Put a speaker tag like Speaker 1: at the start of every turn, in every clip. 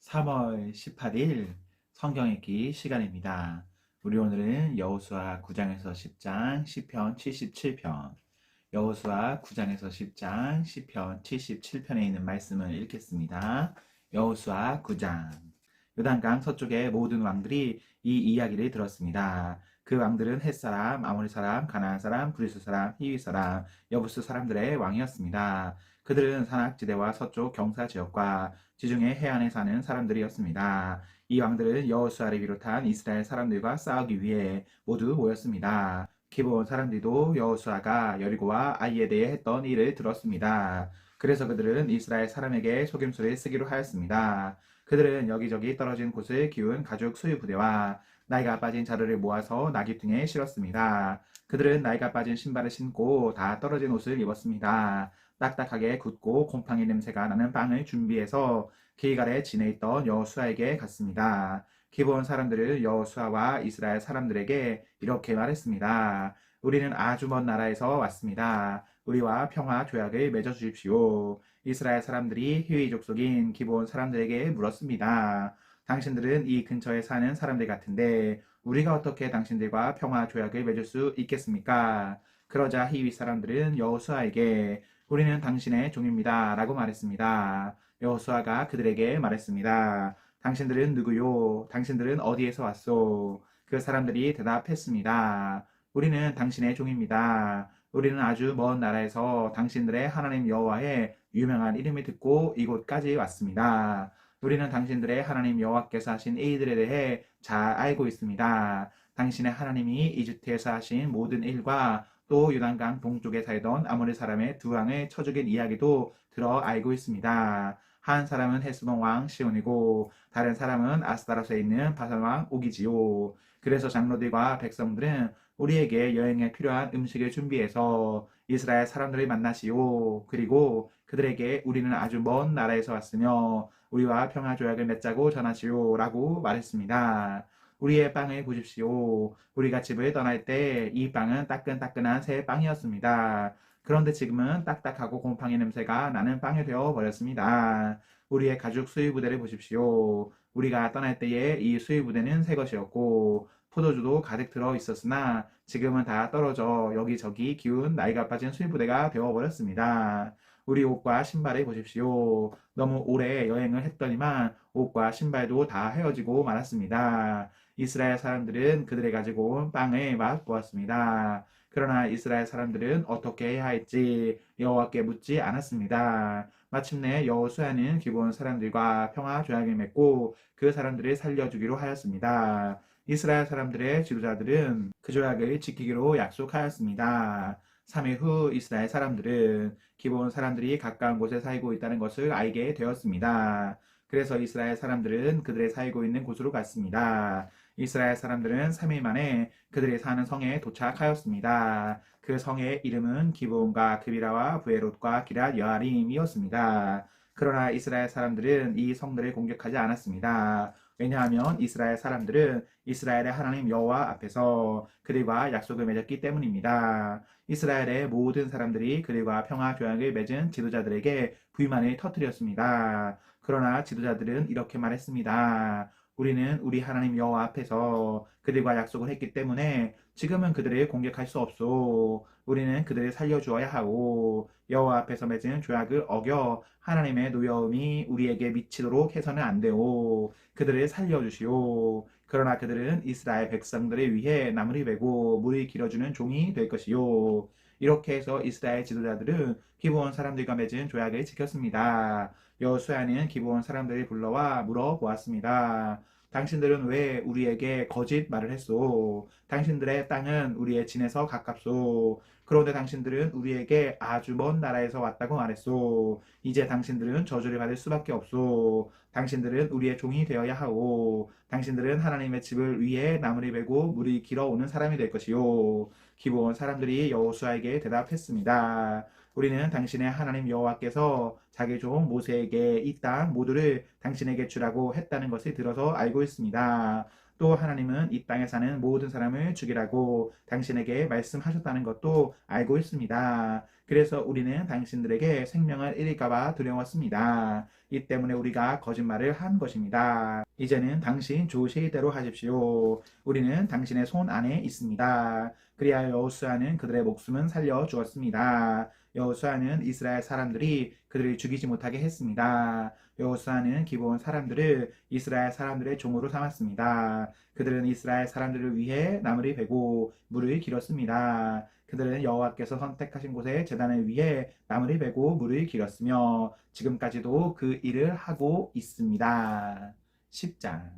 Speaker 1: 3월 18일 성경 읽기 시간입니다. 우리 오늘은 여호수아 9장에서 10장, 시편 77편, 여호수아 9장에서 10장, 시편 77편에 있는 말씀을 읽겠습니다. 여호수아 9장. 요단강 서쪽의 모든 왕들이 이 이야기를 들었습니다. 그 왕들은 헷 사람, 아모리 사람, 가나안 사람, 브리스 사람, 히위 사람, 여부스 사람들의 왕이었습니다. 그들은 산악지대와 서쪽 경사 지역과 지중해 해안에 사는 사람들이었습니다. 이 왕들은 여호수아를 비롯한 이스라엘 사람들과 싸우기 위해 모두 모였습니다. 기브온 사람들도 여호수아가 여리고와 아이에 대해 했던 일을 들었습니다. 그래서 그들은 이스라엘 사람에게 속임수를 쓰기로 하였습니다. 그들은 여기저기 떨어진 곳을 기운 가죽 수유 부대와 나이가 빠진 자루를 모아서 나귀 등에 실었습니다. 그들은 나이가 빠진 신발을 신고 다 떨어진 옷을 입었습니다. 딱딱하게 굳고 곰팡이 냄새가 나는 빵을 준비해서 길 아래 지내 있던 여호수아에게 갔습니다. 기브온 사람들은 여호수아와 이스라엘 사람들에게 이렇게 말했습니다. 우리는 아주 먼 나라에서 왔습니다. 우리와 평화 조약을 맺어 주십시오. 이스라엘 사람들이 히위 족속인 기브온 사람들에게 물었습니다. 당신들은 이 근처에 사는 사람들 같은데 우리가 어떻게 당신들과 평화 조약을 맺을 수 있겠습니까? 그러자 히위 사람들은 여호수아에게 우리는 당신의 종입니다 라고 말했습니다. 여호수아가 그들에게 말했습니다. 당신들은 누구요? 당신들은 어디에서 왔소? 그 사람들이 대답했습니다. 우리는 당신의 종입니다. 우리는 아주 먼 나라에서 당신들의 하나님 여호와의 유명한 이름을 듣고 이곳까지 왔습니다. 우리는 당신들의 하나님 여호와께서 하신 일들에 대해 잘 알고 있습니다. 당신의 하나님이 이집트에서 하신 모든 일과 또 요단강 동쪽에 살던 아모리 사람의 두 왕을 쳐 죽인 이야기도 들어 알고 있습니다. 한 사람은 헤스본 왕 시온이고 다른 사람은 아스타로스에 있는 바산 왕 옥이지요. 그래서 장로들과 백성들은 우리에게 여행에 필요한 음식을 준비해서 이스라엘 사람들을 만나시오. 그리고 그들에게 우리는 아주 먼 나라에서 왔으며 우리와 평화 조약을 맺자고 전하시오. 라고 말했습니다. 우리의 빵을 보십시오. 우리가 집을 떠날 때 이 빵은 따끈따끈한 새 빵이었습니다. 그런데 지금은 딱딱하고 곰팡이 냄새가 나는 빵이 되어 버렸습니다. 우리의 가죽 수입 부대를 보십시오. 우리가 떠날 때에 이 수입 부대는 새 것이었고 포도주도 가득 들어 있었으나 지금은 다 떨어져 여기저기 기운 나이가 빠진 수입 부대가 되어 버렸습니다. 우리 옷과 신발을 보십시오. 너무 오래 여행을 했더니만 옷과 신발도 다 헤어지고 말았습니다. 이스라엘 사람들은 그들이 가지고 온 빵을 맛보았습니다. 그러나 이스라엘 사람들은 어떻게 해야 할지 여호와께 묻지 않았습니다. 마침내 여호수아는 기브온 사람들과 평화 조약을 맺고 그 사람들을 살려주기로 하였습니다. 이스라엘 사람들의 지도자들은 그 조약을 지키기로 약속하였습니다. 3일 후 이스라엘 사람들은 기브온 사람들이 가까운 곳에 살고 있다는 것을 알게 되었습니다. 그래서 이스라엘 사람들은 그들의 살고 있는 곳으로 갔습니다. 이스라엘 사람들은 3일 만에 그들이 사는 성에 도착하였습니다. 그 성의 이름은 기브온과 그비라와 부에롯과 기럇 여아림이었습니다. 그러나 이스라엘 사람들은 이 성들을 공격하지 않았습니다. 왜냐하면 이스라엘 사람들은 이스라엘의 하나님 여호와 앞에서 그들과 약속을 맺었기 때문입니다. 이스라엘의 모든 사람들이 그들과 평화 조약을 맺은 지도자들에게 불만을 터뜨렸습니다. 그러나 지도자들은 이렇게 말했습니다. 우리는 우리 하나님 여호와 앞에서 그들과 약속을 했기 때문에 지금은 그들을 공격할 수 없소. 우리는 그들을 살려주어야 하고 여호와 앞에서 맺은 조약을 어겨 하나님의 노여움이 우리에게 미치도록 해서는 안 되오. 그들을 살려주시오. 그러나 그들은 이스라엘 백성들을 위해 나무를 베고 물을 길어주는 종이 될 것이요. 이렇게 해서 이스라엘 지도자들은 기브온 사람들과 맺은 조약을 지켰습니다. 여호수아는 기브온 사람들을 불러와 물어보았습니다. 당신들은 왜 우리에게 거짓 말을 했소? 당신들의 땅은 우리의 진에서 가깝소. 그런데 당신들은 우리에게 아주 먼 나라에서 왔다고 말했소. 이제 당신들은 저주를 받을 수밖에 없소. 당신들은 우리의 종이 되어야 하오. 당신들은 하나님의 집을 위해 나무를 베고 물이 길어오는 사람이 될 것이요. 기브온 사람들이 여호수아에게 대답했습니다. 우리는 당신의 하나님 여호와께서 자기 종 모세에게 이 땅 모두를 당신에게 주라고 했다는 것을 들어서 알고 있습니다. 또 하나님은 이 땅에 사는 모든 사람을 죽이라고 당신에게 말씀하셨다는 것도 알고 있습니다. 그래서 우리는 당신들에게 생명을 잃을까 봐 두려웠습니다. 이 때문에 우리가 거짓말을 한 것입니다. 이제는 당신 좋으실 대로 하십시오. 우리는 당신의 손 안에 있습니다. 그리하여 여호수아는 그들의 목숨은 살려 주었습니다. 여호수아는 이스라엘 사람들이 그들을 죽이지 못하게 했습니다. 여호수아는 기브온 사람들을 이스라엘 사람들의 종으로 삼았습니다. 그들은 이스라엘 사람들을 위해 나무를 베고 물을 길었습니다. 그들은 여호와께서 선택하신 곳에 제단을 위해 나무를 베고 물을 길었으며 지금까지도 그 일을 하고 있습니다. 10장.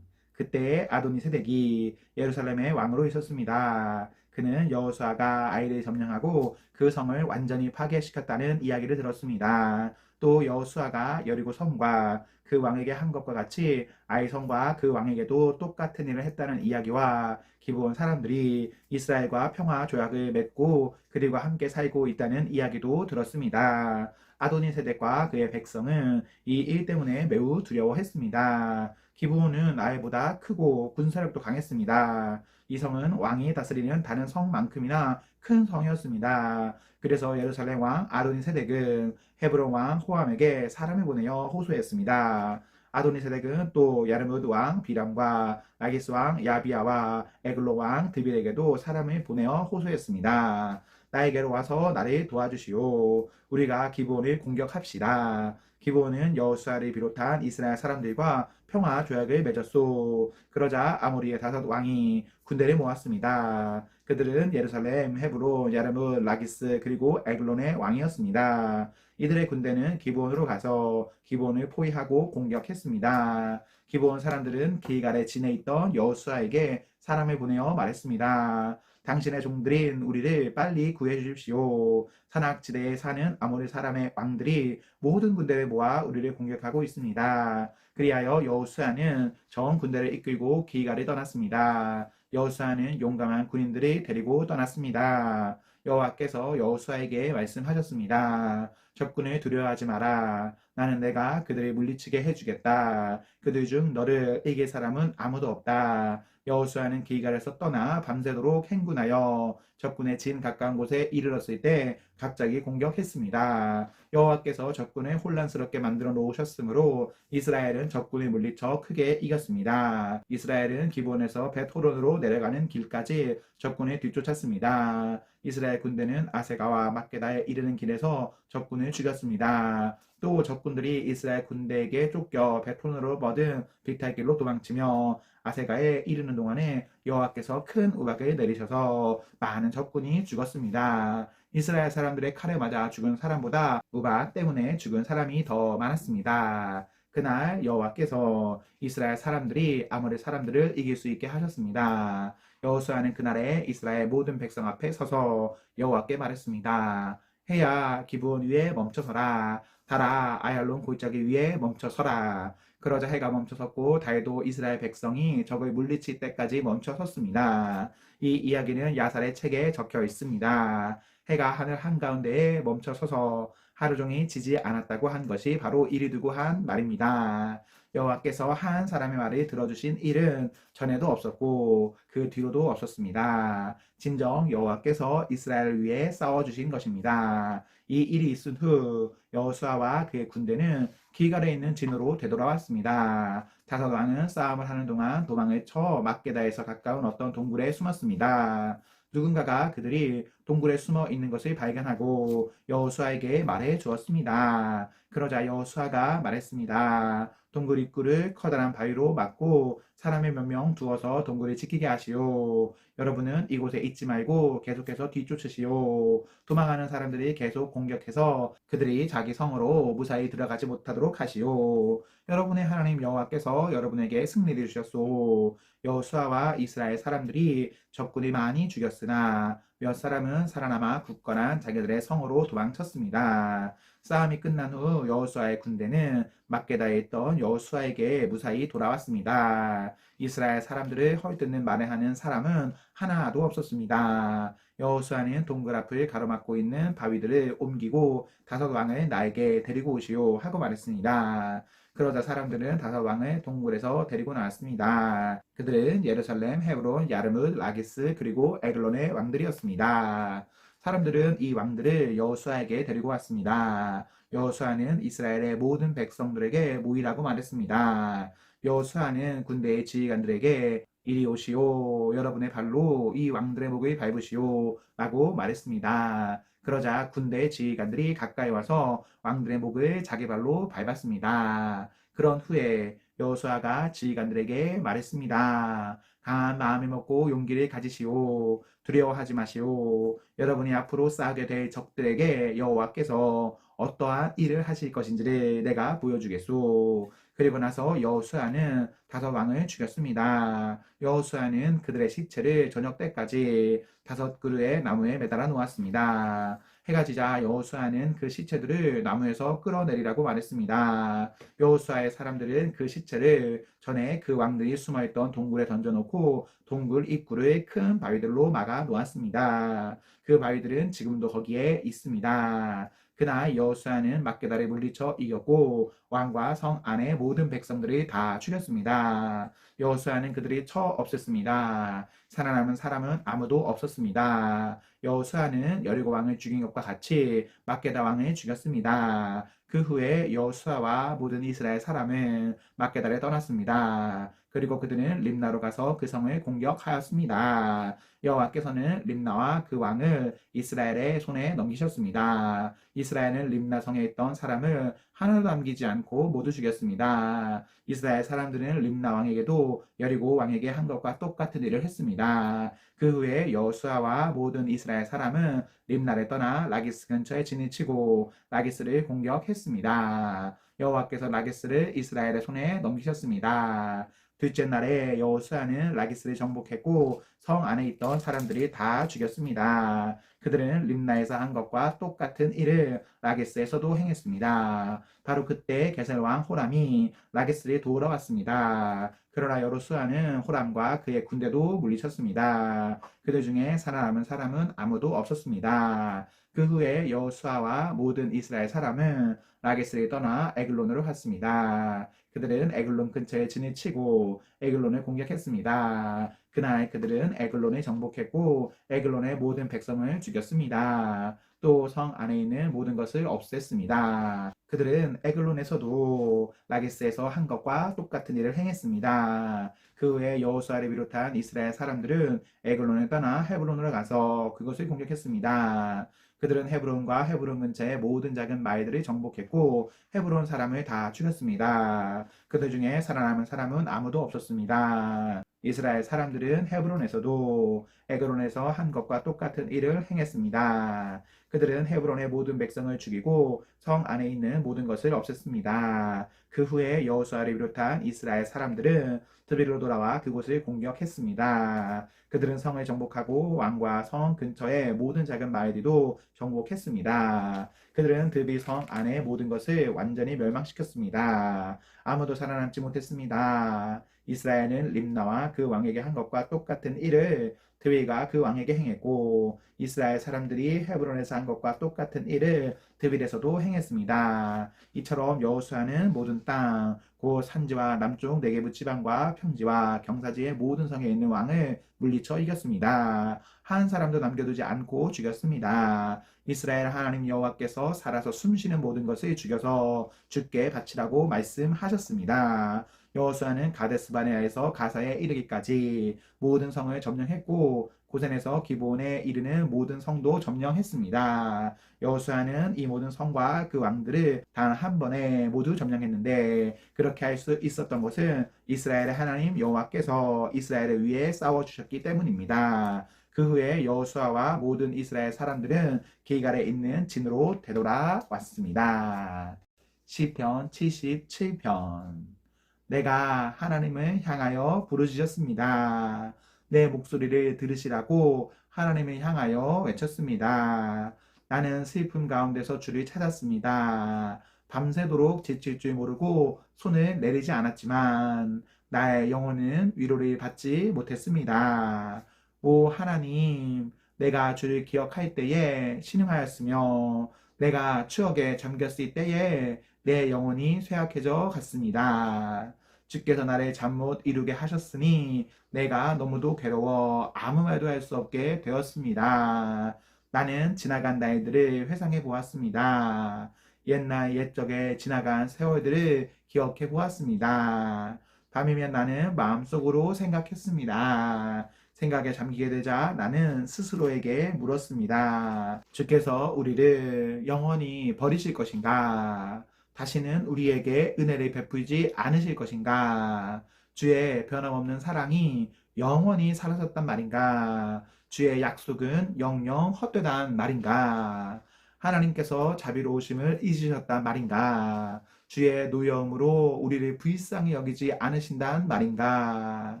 Speaker 1: 그때 아도니세덱이 예루살렘의 왕으로 있었습니다. 그는 여호수아가 아이를 점령하고 그 성을 완전히 파괴시켰다는 이야기를 들었습니다. 또 여호수아가 여리고 성과 그 왕에게 한 것과 같이 아이 성과 그 왕에게도 똑같은 일을 했다는 이야기와 기브온 사람들이 이스라엘과 평화 조약을 맺고 그들과 함께 살고 있다는 이야기도 들었습니다. 아도니세덱과 그의 백성은 이 일 때문에 매우 두려워했습니다. 기브온은 아이보다 크고 군사력도 강했습니다. 이 성은 왕이 다스리는 다른 성만큼이나 큰 성이었습니다. 그래서 예루살렘 왕 아도니세덱은 헤브론 왕 호함에게 사람을 보내어 호소했습니다. 아도니세덱은 또 야르무드 왕 비람과 라기스 왕 야비아와 에글로 왕 드빌에게도 사람을 보내어 호소했습니다. 나에게로 와서 나를 도와주시오. 우리가 기브온을 공격합시다. 기브온은 여호수아를 비롯한 이스라엘 사람들과 평화 조약을 맺었소. 그러자 아모리의 다섯 왕이 군대를 모았습니다. 그들은 예루살렘, 헤브론, 야르무, 라기스 그리고 에글론의 왕이었습니다. 이들의 군대는 기브온으로 가서 기브온을 포위하고 공격했습니다. 기브온 사람들은 길갈에 진에 있던 여호수아에게 사람을 보내어 말했습니다. 당신의 종들인 우리를 빨리 구해 주십시오. 산악지대에 사는 아모리 사람의 왕들이 모든 군대를 모아 우리를 공격하고 있습니다. 그리하여 여호수아는 전 군대를 이끌고 길갈을 떠났습니다. 여호수아는 용감한 군인들을 데리고 떠났습니다. 여호와께서 여호수아에게 말씀하셨습니다. 적군을 두려워하지 마라. 나는 내가 그들을 물리치게 해주겠다. 그들 중 너를 이길 사람은 아무도 없다. 여호수아는 길갈에서 떠나 밤새도록 행군하여 적군의 진 가까운 곳에 이르렀을 때 갑자기 공격했습니다. 여호와께서 적군을 혼란스럽게 만들어 놓으셨으므로 이스라엘은 적군을 물리쳐 크게 이겼습니다. 이스라엘은 기브온에서 벳호론으로 내려가는 길까지 적군을 뒤쫓았습니다. 이스라엘 군대는 아세가와 막게다에 이르는 길에서 적군을 죽였습니다. 또 적군들이 이스라엘 군대에게 쫓겨 벳호론으로 뻗은 빅탈길로 도망치며 아세가에 이르는 동안에 여호와께서 큰 우박을 내리셔서 많은 적군이 죽었습니다. 이스라엘 사람들의 칼에 맞아 죽은 사람보다 우박 때문에 죽은 사람이 더 많았습니다. 그날 여호와께서 이스라엘 사람들이 아모리 사람들을 이길 수 있게 하셨습니다. 여호수아는 그날에 이스라엘 모든 백성 앞에 서서 여호와께 말했습니다. 해야 기브온 위에 멈춰서라. 달아 아얄론 골짜기 위에 멈춰서라. 그러자 해가 멈춰섰고 달도 이스라엘 백성이 적을 물리칠 때까지 멈춰섰습니다. 이 이야기는 야살의 책에 적혀 있습니다. 해가 하늘 한가운데에 멈춰서서 하루 종일 지지 않았다고 한 것이 바로 이리 두고 한 말입니다. 여호와께서 한 사람의 말을 들어주신 일은 전에도 없었고 그 뒤로도 없었습니다. 진정 여호와께서 이스라엘을 위해 싸워주신 것입니다. 이 일이 있은 후 여호수아와 그의 군대는 길갈에 있는 진으로 되돌아왔습니다. 다섯 왕은 싸움을 하는 동안 도망을 쳐 막게다에서 가까운 어떤 동굴에 숨었습니다. 누군가가 그들이 동굴에 숨어 있는 것을 발견하고 여호수아에게 말해 주었습니다. 그러자 여호수아가 말했습니다. 동굴 입구를 커다란 바위로 막고 사람을 몇 명 두어서 동굴을 지키게 하시오. 여러분은 이곳에 있지 말고 계속해서 뒤쫓으시오. 도망하는 사람들이 계속 공격해서 그들이 자기 성으로 무사히 들어가지 못하도록 하시오. 여러분의 하나님 여호와께서 여러분에게 승리를 주셨소. 여호수아와 이스라엘 사람들이 적군이 많이 죽였으나 몇 사람은 살아남아 굳건한 자기들의 성으로 도망쳤습니다. 싸움이 끝난 후 여호수아의 군대는 막게다에 있던 여호수아에게 무사히 돌아왔습니다. 이스라엘 사람들을 헐뜯는 말을 하는 사람은 하나도 없었습니다. 여호수아는 동굴 앞을 가로막고 있는 바위들을 옮기고 다섯 왕을 나에게 데리고 오시오 하고 말했습니다. 그러자 사람들은 다섯 왕을 동굴에서 데리고 나왔습니다. 그들은 예루살렘, 헤브론, 야르뭇, 라기스 그리고 에글론의 왕들이었습니다. 사람들은 이 왕들을 여호수아에게 데리고 왔습니다. 여호수아는 이스라엘의 모든 백성들에게 모이라고 말했습니다. 여호수아는 군대의 지휘관들에게 이리 오시오, 여러분의 발로 이 왕들의 목을 밟으시오 라고 말했습니다. 그러자 군대 지휘관들이 가까이 와서 왕들의 목을 자기 발로 밟았습니다. 그런 후에 여호수아가 지휘관들에게 말했습니다. 강한 마음을 먹고 용기를 가지시오. 두려워하지 마시오. 여러분이 앞으로 싸우게 될 적들에게 여호와께서 어떠한 일을 하실 것인지를 내가 보여주겠소. 그리고 나서 여호수아는 다섯 왕을 죽였습니다. 여호수아는 그들의 시체를 저녁 때까지 다섯 그루의 나무에 매달아 놓았습니다. 해가 지자 여호수아는 그 시체들을 나무에서 끌어내리라고 말했습니다. 여호수아의 사람들은 그 시체를 전에 그 왕들이 숨어있던 동굴에 던져놓고 동굴 입구를 큰 바위들로 막아 놓았습니다. 그 바위들은 지금도 거기에 있습니다. 그날 여호수아는 막게다를 물리쳐 이겼고 왕과 성 안의 모든 백성들이 다 죽였습니다. 여호수아는 그들이 쳐 없앴습니다. 살아남은 사람은 아무도 없었습니다. 여호수아는 여리고 왕을 죽인 것과 같이 막게다 왕을 죽였습니다. 그 후에 여호수아와 모든 이스라엘 사람은 막게다를 떠났습니다. 그리고 그들은 림나로 가서 그 성을 공격하였습니다. 여호와께서는 림나와 그 왕을 이스라엘의 손에 넘기셨습니다. 이스라엘은 림나 성에 있던 사람을 하나도 남기지 않고 모두 죽였습니다. 이스라엘 사람들은 림나 왕에게도 여리고 왕에게 한 것과 똑같은 일을 했습니다. 그 후에 여호수아와 모든 이스라엘 사람은 림나를 떠나 라기스 근처에 진을 치고 라기스를 공격했습니다. 여호와께서 라기스를 이스라엘의 손에 넘기셨습니다. 둘째 날에 여호수아는 라기스를 정복했고 성 안에 있던 사람들이 다 죽였습니다. 그들은 림나에서 한 것과 똑같은 일을 라기스에서도 행했습니다. 바로 그때 게셀 왕 호람이 라기스를 도우러 왔습니다. 그러나 여호수아는 호람과 그의 군대도 물리쳤습니다. 그들 중에 살아남은 사람은 아무도 없었습니다. 그 후에 여호수아와 모든 이스라엘 사람은 라기스를 떠나 에글론으로 갔습니다. 그들은 에글론 근처에 진을 치고 에글론을 공격했습니다. 그날 그들은 에글론을 정복했고 에글론의 모든 백성을 죽였습니다. 또 성 안에 있는 모든 것을 없앴습니다. 그들은 에글론에서도 라기스에서 한 것과 똑같은 일을 행했습니다. 그 후에 여호수아를 비롯한 이스라엘 사람들은 에글론을 떠나 헤브론으로 가서 그것을 공격했습니다. 그들은 헤브론과 헤브론 근처의 모든 작은 마을들을 정복했고 헤브론 사람을 다 죽였습니다. 그들 중에 살아남은 사람은 아무도 없었습니다. 이스라엘 사람들은 헤브론에서도 에그론에서 한 것과 똑같은 일을 행했습니다. 그들은 헤브론의 모든 백성을 죽이고 성 안에 있는 모든 것을 없앴습니다. 그 후에 여호수아를 비롯한 이스라엘 사람들은 드빌로 돌아와 그곳을 공격했습니다. 그들은 성을 정복하고 왕과 성 근처의 모든 작은 마을들도 정복했습니다. 그들은 드빌 성 안의 모든 것을 완전히 멸망시켰습니다. 아무도 살아남지 못했습니다. 이스라엘은 림나와 그 왕에게 한 것과 똑같은 일을 드빌가 그 왕에게 행했고 이스라엘 사람들이 헤브론에서 한 것과 똑같은 일을 드빌에서도 행했습니다. 이처럼 여호수아는 모든 땅, 곧 산지와 남쪽 네게부 지방과 평지와 경사지의 모든 성에 있는 왕을 물리쳐 이겼습니다. 한 사람도 남겨두지 않고 죽였습니다. 이스라엘 하나님 여호와께서 살아서 숨쉬는 모든 것을 죽여서 주께 바치라고 말씀하셨습니다. 여호수아는 가데스 바네아에서 가사에 이르기까지 모든 성을 점령했고 고센에서 기브온에 이르는 모든 성도 점령했습니다. 여호수아는 이 모든 성과 그 왕들을 단 한 번에 모두 점령했는데 그렇게 할 수 있었던 것은 이스라엘의 하나님 여호와께서 이스라엘을 위해 싸워 주셨기 때문입니다. 그 후에 여호수아와 모든 이스라엘 사람들은 길갈에 있는 진으로 되돌아왔습니다. 시편 77편. 내가 하나님을 향하여 부르짖었습니다. 내 목소리를 들으시라고 하나님을 향하여 외쳤습니다. 나는 슬픔 가운데서 주를 찾았습니다. 밤새도록 지칠 줄 모르고 손을 내리지 않았지만 나의 영혼은 위로를 받지 못했습니다. 오 하나님, 내가 주를 기억할 때에 신음하였으며 내가 추억에 잠겼을 때에 내 영혼이 쇠약해져 갔습니다. 주께서 나를 잠 못 이루게 하셨으니 내가 너무도 괴로워 아무 말도 할 수 없게 되었습니다. 나는 지나간 날들을 회상해 보았습니다. 옛날 옛적에 지나간 세월들을 기억해 보았습니다. 밤이면 나는 마음속으로 생각했습니다. 생각에 잠기게 되자 나는 스스로에게 물었습니다. 주께서 우리를 영원히 버리실 것인가? 다시는 우리에게 은혜를 베풀지 않으실 것인가? 주의 변함없는 사랑이 영원히 사라졌단 말인가? 주의 약속은 영영 헛되단 말인가? 하나님께서 자비로우심을 잊으셨단 말인가? 주의 노여움으로 우리를 불쌍히 여기지 않으신단 말인가?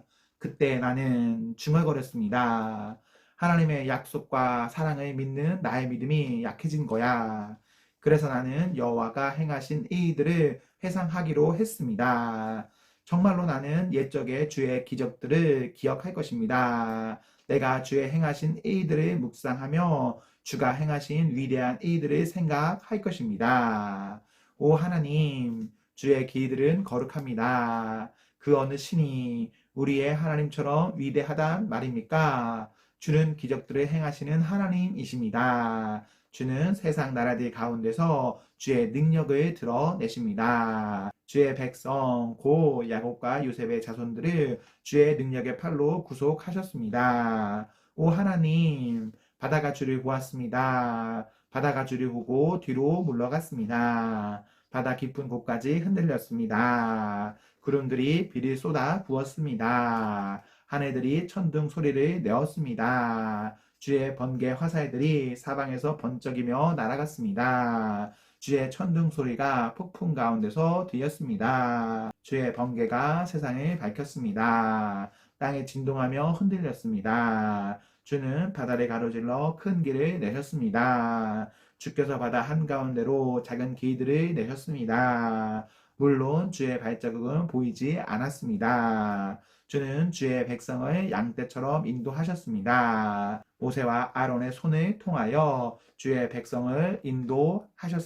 Speaker 1: 그때 나는 중얼거렸습니다. 하나님의 약속과 사랑을 믿는 나의 믿음이 약해진 거야. 그래서 나는 여호와가 행하신 이 일들을 회상하기로 했습니다. 정말로 나는 옛적의 주의 기적들을 기억할 것입니다. 내가 주의 행하신 이 일들을 묵상하며 주가 행하신 위대한 이 일들을 생각할 것입니다. 오 하나님, 주의 길들은 거룩합니다. 그 어느 신이 우리의 하나님처럼 위대하단 말입니까? 주는 기적들을 행하시는 하나님이십니다. 주는 세상 나라들 가운데서 주의 능력을 드러내십니다. 주의 백성 고 야곱과 요셉의 자손들을 주의 능력의 팔로 구속하셨습니다. 오 하나님, 바다가 주를 보았습니다. 바다가 주를 보고 뒤로 물러갔습니다. 바다 깊은 곳까지 흔들렸습니다. 구름들이 비를 쏟아 부었습니다. 하늘들이 천둥 소리를 내었습니다. 주의 번개 화살들이 사방에서 번쩍이며 날아갔습니다. 주의 천둥 소리가 폭풍 가운데서 들렸습니다. 주의 번개가 세상을 밝혔습니다. 땅이 진동하며 흔들렸습니다. 주는 바다를 가로질러 큰 길을 내셨습니다. 주께서 바다 한가운데로 작은 길들을 내셨습니다. 물론 주의 발자국은 보이지 않았습니다. 주는 주의 백성을 양떼처럼 인도하셨습니다. 모세와 아론의 손을 통하여 주의 백성을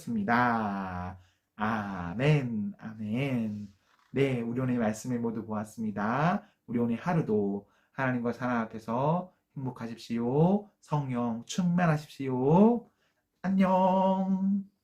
Speaker 1: 인도하셨습니다. 아멘, 아멘. 네, 우리 오늘 말씀을 모두 보았습니다. 우리 오늘 하루도 하나님과 사랑 앞에서 행복하십시오. 성령 충만하십시오. 안녕.